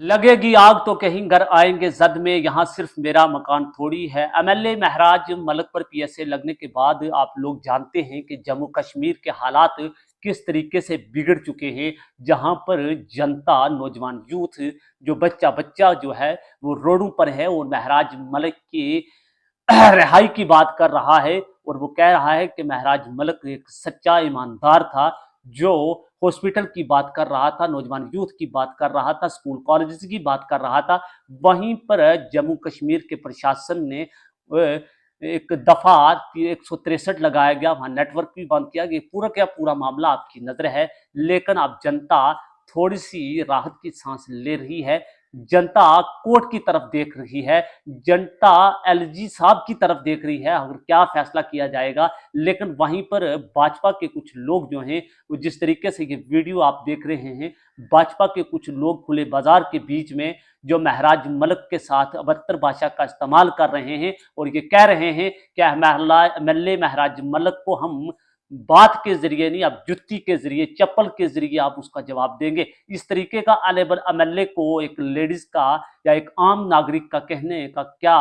लगेगी आग तो कहीं घर आएंगे जद में, यहाँ सिर्फ मेरा मकान थोड़ी है। एमएलए महराज मलक पर पीएसए लगने के बाद आप लोग जानते हैं कि जम्मू कश्मीर के हालात किस तरीके से बिगड़ चुके हैं, जहां पर जनता, नौजवान यूथ, जो बच्चा बच्चा जो है वो रोडों पर है और महराज मलक की रिहाई की बात कर रहा है। और वो कह रहा है कि महराज मलक एक सच्चा ईमानदार था, जो हॉस्पिटल की बात कर रहा था, नौजवान यूथ की बात कर रहा था, स्कूल कॉलेजेस की बात कर रहा था। वहीं पर जम्मू कश्मीर के प्रशासन ने एक दफा 163 लगाया गया, वहां नेटवर्क भी बंद किया गया। पूरा क्या पूरा मामला आपकी नजर है, लेकिन अब जनता थोड़ी सी राहत की सांस ले रही है। जनता कोर्ट की तरफ देख रही है, जनता एलजी साहब की तरफ देख रही है अगर क्या फैसला किया जाएगा। लेकिन वहीं पर भाजपा के कुछ लोग जो हैं, वो जिस तरीके से ये वीडियो आप देख रहे हैं, भाजपा के कुछ लोग खुले बाजार के बीच में जो महराज मलक के साथ अभद्र भाषा का इस्तेमाल कर रहे हैं और ये कह रहे हैं कि एमएलए महराज मलक को हम बात के जरिए नहीं, आप जुत्ती के जरिए, चप्पल के जरिए आप उसका जवाब देंगे। इस तरीके का अलेबल एमएलए को एक लेडीज का या एक आम नागरिक का कहने का क्या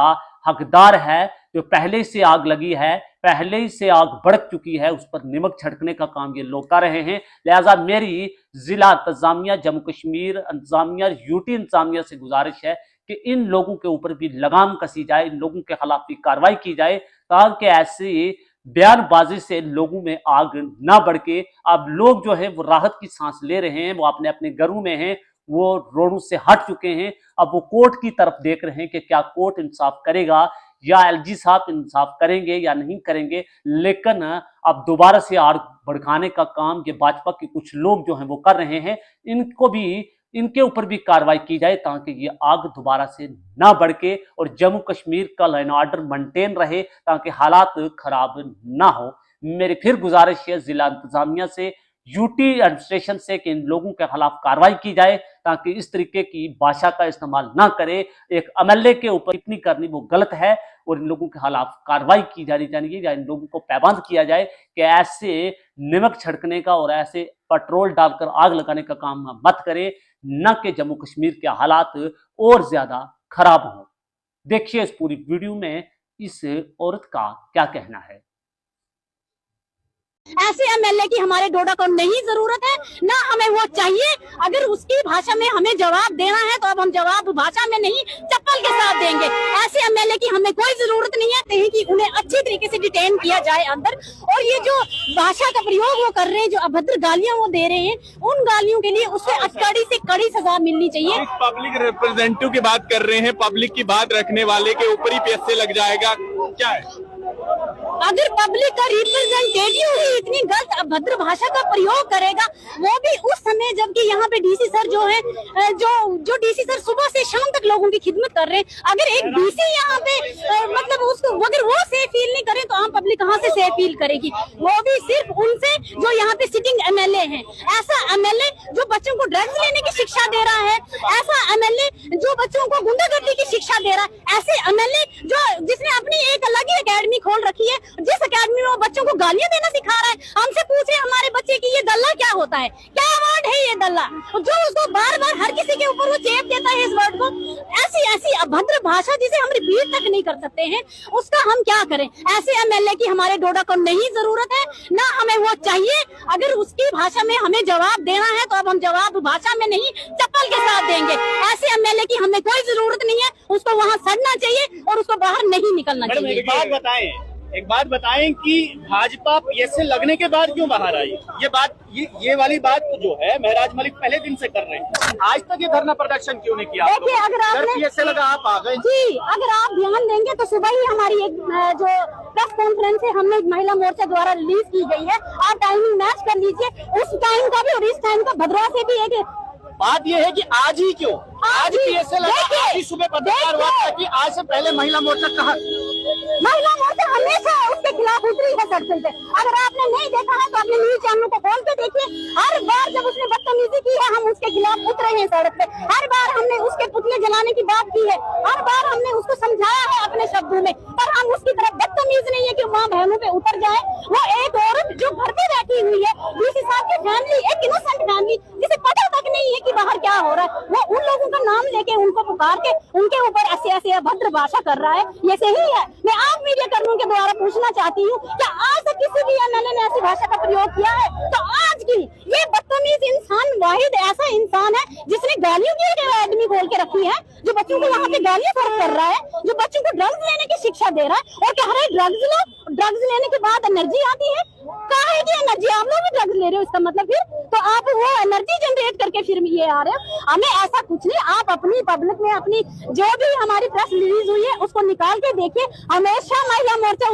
हकदार है? जो पहले से आग लगी है, पहले से आग भड़क चुकी है, उस पर नमक छिड़कने का काम ये लोग कर रहे हैं। लिहाजा मेरी जिला इंतजामिया, जम्मू कश्मीर इंतजामिया, यूटी इंतजामिया से गुजारिश है कि इन लोगों के ऊपर भी लगाम कसी जाए, इन लोगों के खिलाफ भी कार्रवाई की जाए, ताकि ऐसी बयानबाजी से लोगों में आग ना बढ़ के अब लोग जो है वो राहत की सांस ले रहे हैं, वो अपने अपने घरों में हैं, वो रोडों से हट चुके हैं। अब वो कोर्ट की तरफ देख रहे हैं कि क्या कोर्ट इंसाफ करेगा या एलजी साहब इंसाफ करेंगे या नहीं करेंगे। लेकिन अब दोबारा से आग भड़काने का काम ये भाजपा के कुछ लोग जो हैं वो कर रहे हैं। इनको भी, इनके ऊपर भी कार्रवाई की जाए ताकि ये आग दोबारा से ना बढ़ के और जम्मू कश्मीर का लॉ एंड ऑर्डर मेंटेन रहे, ताकि हालात खराब ना हो। मेरी फिर गुजारिश है जिला इंतजामिया से, यूटी एडमिनिस्ट्रेशन से कि इन लोगों के खिलाफ कार्रवाई की जाए ताकि इस तरीके की भाषा का इस्तेमाल ना करे। एक एमएलए के ऊपर टिप्पणी करनी वो गलत है और इन लोगों के खिलाफ कार्रवाई की जानी चाहिए या इन लोगों को पाबंद किया जाए कि ऐसे नमक छिड़कने का और ऐसे पेट्रोल डालकर आग लगाने का काम मत करें, न कि जम्मू कश्मीर के हालात और ज्यादा खराब हों। देखिए इस पूरी वीडियो में इस औरत का क्या कहना है। ऐसे एमएलए की हमारे डोडा को नहीं जरूरत है, ना हमें वो चाहिए। अगर उसकी भाषा में हमें जवाब देना है तो अब हम जवाब भाषा में नहीं, चप्पल के साथ देंगे। ऐसे एमएलए की हमें कोई जरूरत नहीं है, कहीं कि उन्हें अच्छी तरीके से डिटेन किया जाए अंदर। और ये जो भाषा का प्रयोग वो कर रहे हैं, जो अभद्र गालियां वो दे रहे हैं, उन गालियों के लिए उससे कड़ी से कड़ी सजा मिलनी चाहिए। पब्लिक रिप्रेजेंटेटिव की बात कर रहे हैं, पब्लिक की बात रखने वाले के ऊपर ही पीएसए लग जाएगा, क्या है? अगर पब्लिक का रिप्रेजेंटेटिव ही इतनी गलत अभद्र भाषा का प्रयोग करेगा, वो भी उस समय जबकि यहाँ पे डीसी सर जो है, जो डीसी सर सुबह से शाम तक लोगों की खिदमत कर रहे हैं, अगर एक डीसी यहाँ पे मतलब उसको अगर वो सेफ फील नहीं करे तो आम पब्लिक कहाँ से सेफ फील करेगी? वो भी सिर्फ उनसे जो यहाँ पे सिटिंग एमएलए हैं। ऐसा एमएलए जो बच्चों को ड्रग्स लेने की शिक्षा दे रहा है, ऐसा एमएलए जो बच्चों को गुंडागर्दी की शिक्षा दे रहा है, ऐसे एमएलए जो जिसने अपनी एक अलग ही अकेडमी खोल रखी है, जिस अकेडमी में वो बच्चों को गालियां देना सिखा रहा है। हमसे पूछे हमारे बच्चे की ये दल्ला क्या होता है, क्या वर्ड है ये दल्ला, जो उसको बार बार हर किसी के ऊपर वो चेप देता है इस वर्ड को। ऐसी ऐसी अभद्र भाषा जिसे हम रिपीट तक नहीं कर सकते हैं, उसका हम क्या करें? ऐसे एमएलए की हमारे डोडा को नहीं जरूरत है, ना हमें वो चाहिए। अगर उसकी भाषा में हमें जवाब देना है तो अब हम जवाब भाषा में नहीं, चप्पल के साथ देंगे। ऐसे एमएलए की हमें कोई जरूरत नहीं है, उसको वहाँ सड़ना चाहिए और उसको बाहर नहीं निकलना चाहिए। एक बात बताएं कि भाजपा पीएसए लगने के बाद क्यों बाहर आई? ये वाली बात जो है महराज मलिक पहले दिन से कर रहे हैं, आज तक ये धरना प्रदर्शन क्यों नहीं किया? देखिए, अगर पीएसए लगा आप आ गए जी, अगर आप ध्यान देंगे तो सुबह ही हमारी एक जो प्रेस कॉन्फ्रेंस है हमने महिला मोर्चा द्वारा रिलीज की गई है। आप टाइमिंग मैच कर लीजिए, उस टाइम का भी और इस टाइम का। भद्रवा से भी एक बात यह है कि आज ही क्यों, आज पीएसए लगा, आज ही सुबह पत्रकार वार्ता की, आज से पहले महिला मोर्चा कहा? महिला मोर्चा हमेशा उसके खिलाफ उतरी है सड़क पे। अगर आपने नहीं देखा है तो अपने न्यूज चैनल को खोल के देखिए। हर बार जब उसने बदतमीजी की है, हम उसके खिलाफ उतरे हैं सड़क पे। हर बार हमने उसके पुतले जलाने की बात की है, हर बार हमने उसको समझाया है अपने शब्दों में, पर हम उसकी तरफ बदतमीज नहीं है कि माँ बहनों पे उतर जाए। वो एक औरत जो घर पे बैठी हुई है, डीसी साहब की फैमिली, एक इनोसेंट फैमिली जिसे पता तक नहीं है कि बाहर क्या हो रहा है, वो उन लोगों का नाम लेके उनको पुकार के उनके ऊपर ऐसे ऐसे अभद्र भाषा कर रहा है, ये सही है? मैं आप मीडिया कर्मियों के द्वारा पूछना चाहती हूँ, क्या आज तक किसी भी एमएलए ने ऐसी भाषा का प्रयोग किया है? तो आज की ये बदतमीज इंसान वाहिद ऐसा इंसान है जिसने गालियों की एकेडमी खोल के रखी है, जो बच्चों को वहाँ पे गालियां सर्व कर रहा है, जो बच्चों को ड्रग्स लेने की शिक्षा दे रहा है और कह रहा है ड्रग्स लो, ड्रग्स लेने के बाद एनर्जी आती है। कहाँ है कि एनर्जी? आप लोग भी ड्रग्स ले रहे हो, इसका मतलब फिर तो आप वो एनर्जी जनरेट करके फिर ये आ रहे हो। हमें ऐसा कुछ नहीं, आप अपनी पब्लिक में अपनी जो भी हमारी प्रेस रिलीज हुई है उसको निकाल के देखिए। हमेशा महिला मोर्चा